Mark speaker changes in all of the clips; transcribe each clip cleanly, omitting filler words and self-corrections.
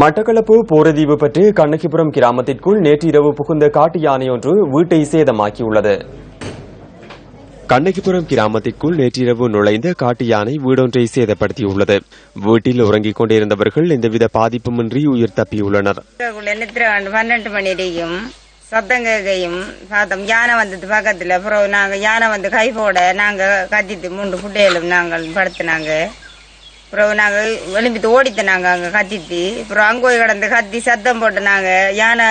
Speaker 1: மட்டக்களப்பு போரதீவு பற்றி கண்ணகிபுரம் கிராமத்திற்குள் நேற்று இரவு புகுந்த காட்டு யானை ஒன்று வீட்டை சேதமாக்கியுள்ளது. கண்ணகிபுரம் கிராமத்திற்குள் நேற்றிரவு நுழைந்த காட்டு யானை வீடொன்றை சேதப்படுத்தியுள்ளது. வீட்டில் உறங்கிக் கொண்டிருந்தவர்கள் எந்தவித பாதிப்புமின்றி உயிர் தப்பியுள்ளனர்.
Speaker 2: 12 மணியும் சத்தம் கேட்கையும் பார்த்தோம். யானை வந்தது பக்கத்துல. அப்புறம் நாங்க யானை வந்து கை போட நாங்க கத்திட்டு 3 புட்டையிலும் நாங்கள் படுத்தினாங்க. அப்புறம் நாங்க எழும்பிட்டு ஓடித்தனாங்க அங்க கத்திட்டு. அப்புறம் அங்க போய் கிடந்து கத்தி சத்தம் போட்டு நாங்க யானை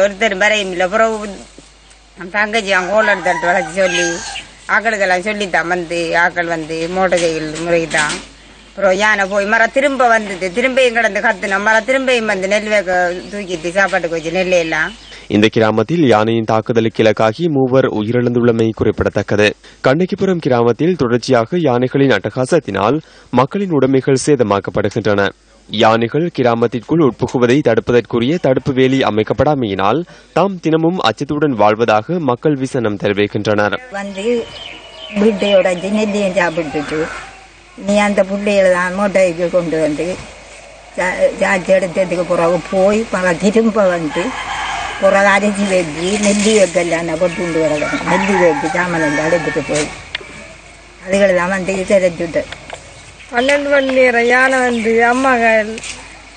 Speaker 2: ஒருத்தர் வரையும் இல்லை. அப்புறம் தங்கச்சி அங்க ஓலை எடுத்து வளர்ச்சி சொல்லி ஆக்களுக்கெல்லாம் சொல்லித்தான் வந்து ஆக்கள் வந்து மோட்டர் சைக்கிள் முறைதான். அப்புறம் யானை போய் மரம் திரும்ப வந்தது. திரும்பியும் கிடந்து கத்துனோம். மரம் திரும்பியும் வந்து நெல் வேக தூக்கிட்டு சாப்பாட்டுக்கு வச்சு நெல் எல்லாம்.
Speaker 1: இந்த கிராமத்தில் யானையின் தாக்குதலுக்கு இலக்காகி 3 உயிரிழந்துள்ளமை குறிப்பிடத்தக்கது. கண்ணகிபுரம் கிராமத்தில் தொடர்ச்சியாக யானைகளின் அட்டகாசத்தினால் மக்களின் உடைமைகள் சேதமாக்கப்படுகின்றன. யானைகள் கிராமத்திற்குள் உட்புகுவதை தடுப்பதற்குரிய தடுப்பு வேலி அமைக்கப்படாமையினால் தாம் தினமும் அச்சத்துடன் வாழ்வதாக மக்கள் விசனம் தெரிவிக்கின்றனர்.
Speaker 2: நீ அந்த பிள்ளைகளை தான் மோட்டைக்கு கொண்டு வந்து சார்ஜ் எடுத்ததுக்கு பிறகு போய் திரும்ப வந்து ஒரு அரிசி வெட்டி நெல்லி வைக்கல போட்டு கொண்டு வரணும். நெல்லி வெட்டி சாமான் அடுத்துட்டு போய் அதுகளை தான் வந்து தெரிஞ்சுட்டு 12 மணி நேரம் யானை வந்து அம்மாக்கள்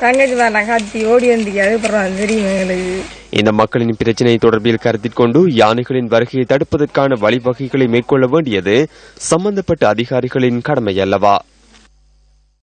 Speaker 2: தங்கச்சி வேணா கத்தி ஓடி வந்து அதுக்கப்புறம் தெரியும் எங்களுக்கு.
Speaker 1: இந்த மக்களின் பிரச்சினை தொடர்பில் கருத்தில் கொண்டு யானைகளின் வருகையை தடுப்பதற்கான வழிவகைகளை மேற்கொள்ள வேண்டியது சம்பந்தப்பட்ட அதிகாரிகளின் கடமை அல்லவா?